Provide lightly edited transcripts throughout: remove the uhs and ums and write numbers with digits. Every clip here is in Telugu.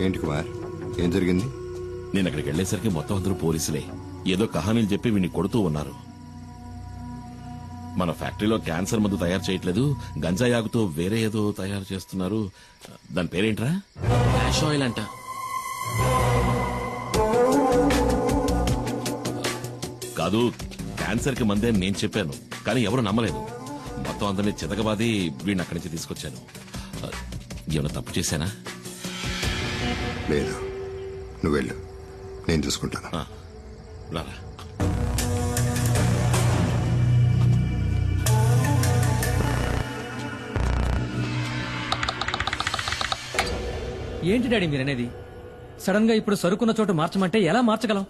ఏంటి కుమార్, ఏం జరిగింది? నేను అక్కడికి వెళ్లేసరికి మొత్తం అందరూ పోలీసులే. ఏదో కహానీలు చెప్పి వీడిని కొడుతూ ఉన్నారు. మన ఫ్యాక్టరీలో క్యాన్సర్ మందు తయారు చేయట్లేదు, గంజాయి ఆగుతో వేరే ఏదో తయారు చేస్తున్నారు. దాని పేరేంట్రా? యాష్ ఆయిల్ అంట. కాదు, క్యాన్సర్ కి మందే నేను చెప్పాను, కానీ ఎవరు నమ్మలేదు. మొత్తం అందరినీ చితకబాది వీడిని అక్కడి నుంచి తీసుకొచ్చాను. ఏమైనా తప్పు చేశానా? లేదు, నువ్వు వెళ్ళు, నేను చూసుకుంటాను. రారా. ఏంటి డాడీ మీరనేది? సడన్ గా ఇప్పుడు సరుకున్న చోటు మార్చమంటే ఎలా మార్చగలం?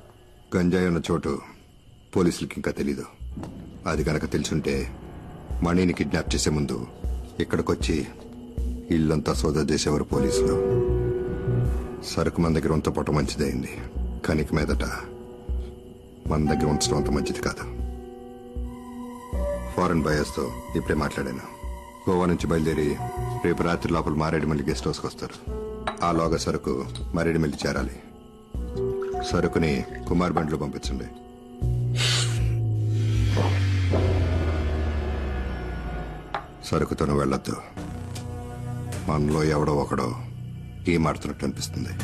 గంజాయి ఉన్న చోటు పోలీసులకి ఇంకా తెలీదు. అది కనుక తెలుసుంటే మణిని కిడ్నాప్ చేసే ముందు ఇక్కడికొచ్చి ఇల్లంతా సోదా చేసేవారు పోలీసులు. సరుకు మన దగ్గర ఉంచపోవటం మంచిదైంది, కానీ ఇక మీదట మన దగ్గర ఉంచడం అంత మంచిది కాదు. ఫారెన్ బయర్స్తో ఇప్పుడే మాట్లాడాను. గోవా నుంచి బయలుదేరి రేపు రాత్రి లోపల మారేడుమల్లి గెస్ట్ హౌస్కి వస్తారు. ఆ లోగా సరుకు మారేడుమల్లి చేరాలి. సరుకుని కుమార్ బండ్లో పంపించండి. సరుకుతోనూ వెళ్ళొద్దు. మనలో ఎవడో ఒకడో ఏమాడుతున్నట్టు అనిపిస్తుంది.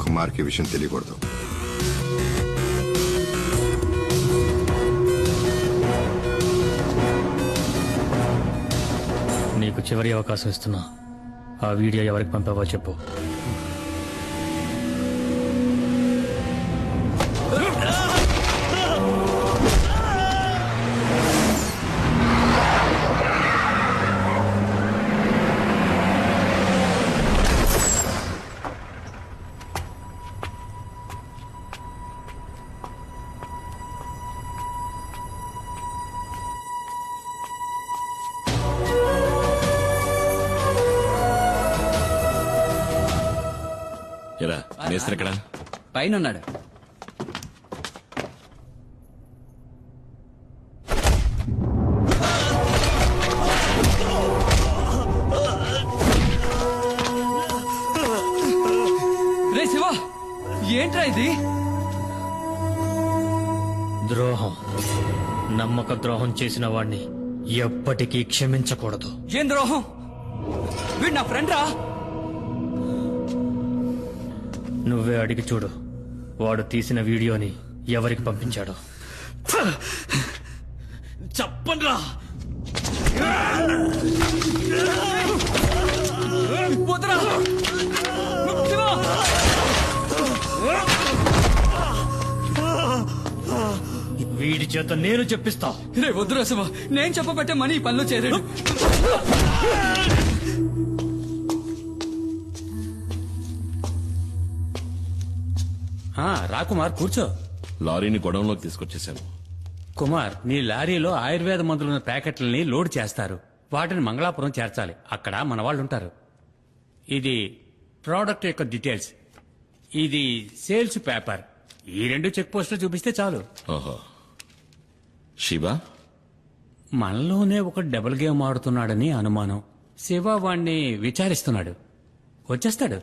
కుమార్కి విషయం తెలియకూడదు. నీకు చివరి అవకాశం ఇస్తున్నా. ఆ వీడియో ఎవరికి పంపావో చెప్పు. ఎక్కడ? పైన ఉన్నాడు. రే శివ, ఏంట్రా ఇది? ద్రోహం, నమ్మక ద్రోహం చేసిన వాణ్ణి ఎప్పటికీ క్షమించకూడదు. ఏం ద్రోహం? వీడు నా ఫ్రెండ్ రా. నువ్వే అడిగి చూడు, వాడు తీసిన వీడియోని ఎవరికి పంపించాడో. చెప్పండ్రా. వీడి చేత నేను చెప్పిస్తా. రే వద్దురా శివ, నేను చెప్పబట్టే మనీ ఈ పనిలో చేరాడు. రా కుమార్, కూర్చో. లారీని గొడవంలోకి తీసుకొచ్చేసాను. కుమార్, నీ లారీలో ఆయుర్వేద మందులున్న ప్యాకెట్లని లోడ్ చేస్తారు. వాటిని మంగళాపురం చేర్చాలి. అక్కడ మన వాళ్ళు ఉంటారు. ఇది ప్రోడక్ట్ యొక్క డీటెయిల్స్, ఇది సేల్స్ పేపర్. ఈ 2 చెక్ పోస్టులు చూపిస్తే చాలు. ఓహో. శివ మనలోనే ఒక డబుల్ గేమ్ ఆడుతున్నాడని అనుమానం. శివ వాణ్ణి విచారిస్తున్నాడు. వచ్చేస్తాడు.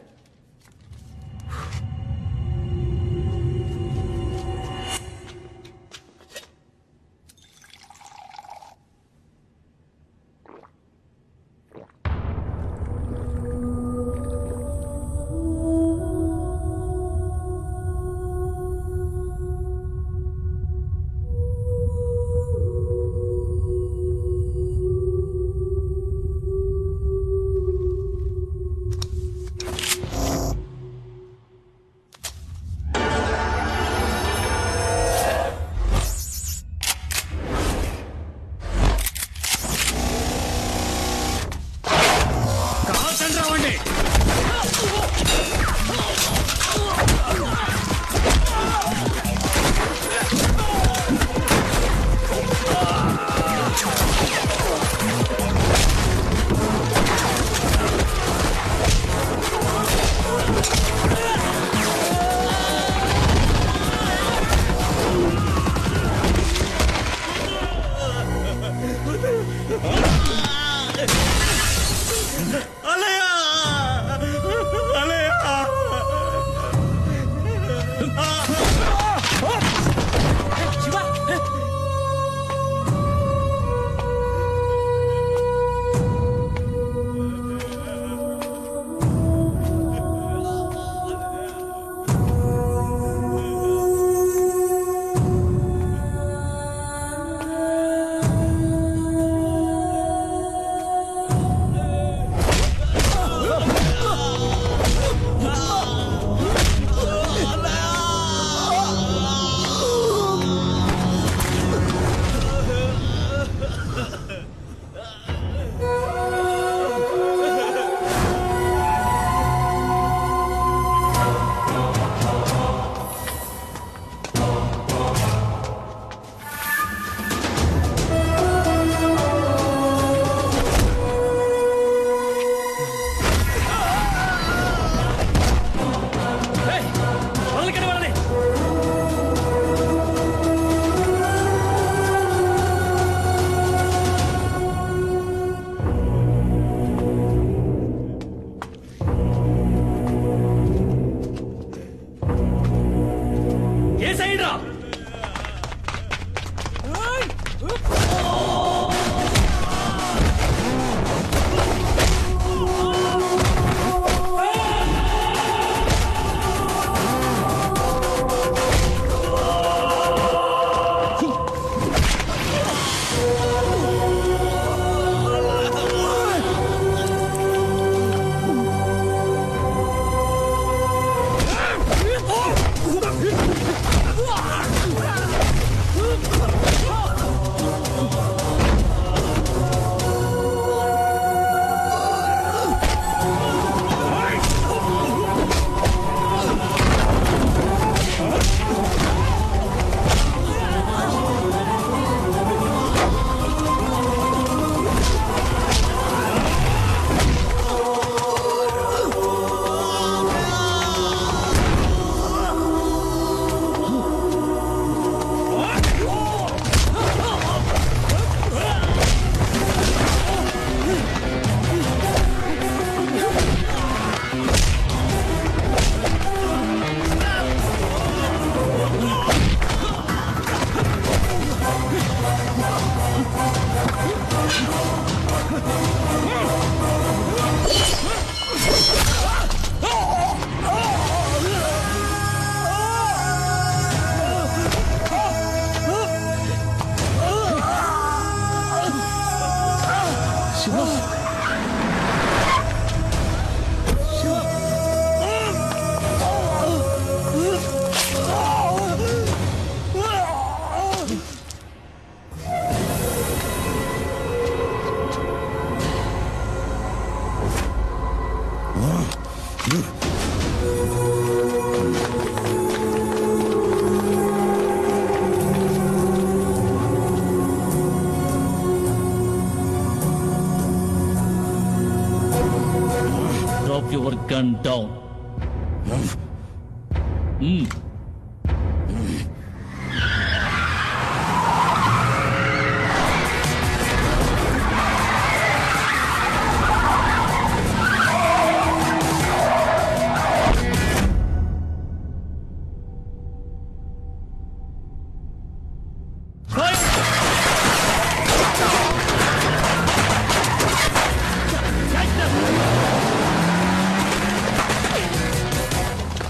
Gun down.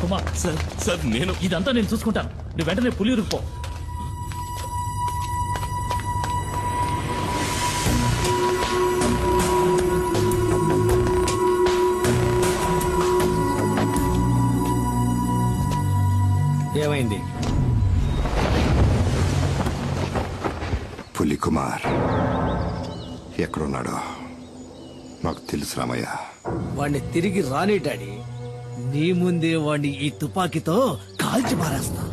కుమార్, సార్ నేను ఇదంతా నేను చూసుకుంటాను. నువ్వు వెంటనే పులియూరుకు పో. ఏమైంది? పులి కుమార్ ఎక్కడున్నాడో నాకు తెలుసు రామయ్య. వాణ్ణి తిరిగి రాని డాడీ. నీ ముందే వాణ్ణి ఈ తుపాకీతో కాల్చి మారేస్తా.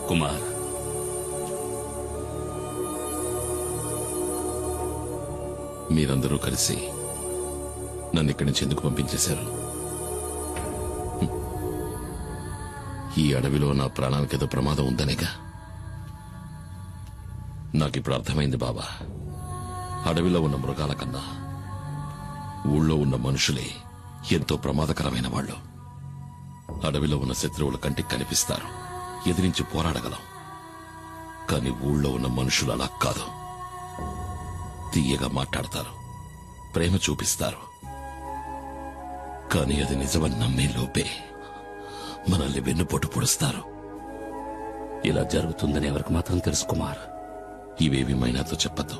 కుమార్, మీరందరూ కలిసి నన్ను ఇక్కడి నుంచి ఎందుకు పంపించేశారు? ఈ అడవిలో నా ప్రాణానికేదో ప్రమాదం ఉందనేగా. నాకిప్పుడు అర్థమైంది బాబా. అడవిలో ఉన్న మృగాల కన్నా ఊళ్ళో ఉన్న మనుషులే ఎంతో ప్రమాదకరమైన వాళ్ళు. అడవిలో ఉన్న శత్రువుల కంటికి కనిపిస్తారు, ఎదిరించి పోరాడగలం. కానీ ఊళ్ళో ఉన్న మనుషులు అలా కాదు. తీయగా మాట్లాడతారు, ప్రేమ చూపిస్తారు. కానీ అది నిజమని నమ్మే లోపే మనల్ని వెన్నుపోటు పొడుస్తారు. ఇలా జరుగుతుందని ఎవరికి మాత్రం తెలుసు కుమార్? ఇవేవి మైనాతో చెప్పద్దు.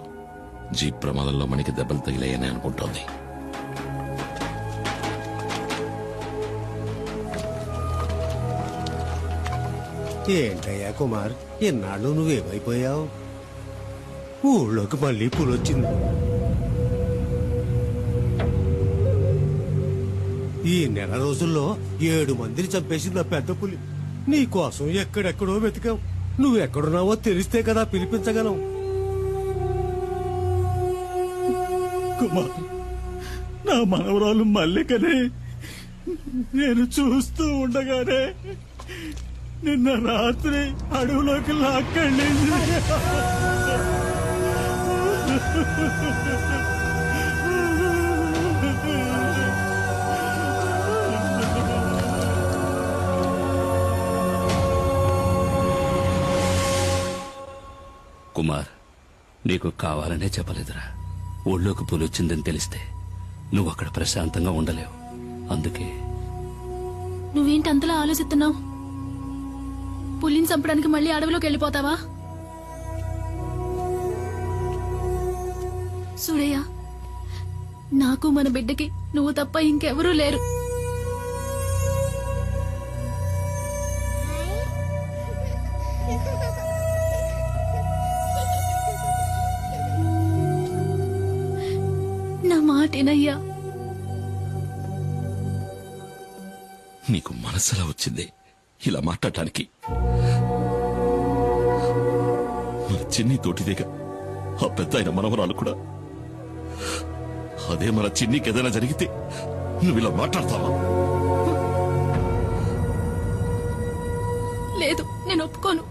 జీప్ ప్రమాదంలో మనకి దెబ్బలు తగిలాయని అనుకుంటోంది. ఏంటయ్యా కుమార్, ఎన్నాళ్ళు నువ్వేమైపోయావు? ఊళ్ళోకి మళ్ళీ పులొచ్చింది. ఈ నెల రోజుల్లో 7 మందిని చంపేసింది ఆ పెద్ద పులి. నీ కోసం ఎక్కడెక్కడో వెతికావు. నువ్వెక్కడున్నావో తెలిస్తే కదా పిలిపించగలం. కుమార్, నా మనవరాలు మల్లికని నేను చూస్తూ ఉండగానే నిన్న రాత్రి అడవిలోకి లాక్కెళ్ళింది. కుమార్, నీకు కావాలనే చెప్పలేదురా. ఊళ్ళోకి పులొచ్చిందని తెలిస్తే నువ్వు అక్కడ ప్రశాంతంగా ఉండలేవు. అందుకే. నువ్వేంటి అంతలా ఆలోచిస్తున్నావు? పులిని చంపడానికి మళ్ళీ అడవిలోకి వెళ్ళిపోతావా? సుడయ్య, నాకు మన బిడ్డకి నువ్వు తప్ప ఇంకెవరూ లేరు. నా మాటేనయ్యా. నీకు మనసులా వచ్చింది ఇలా మాట్లాడటానికి? మన చిన్ని తోటిదేగా ఆ పెద్ద ఆయన మనవరాలు కూడా. అదే మన చిన్నికి ఏదైనా జరిగితే నువ్వు ఇలా మాట్లాడతావా? లేదు, నేను ఒప్పుకోను.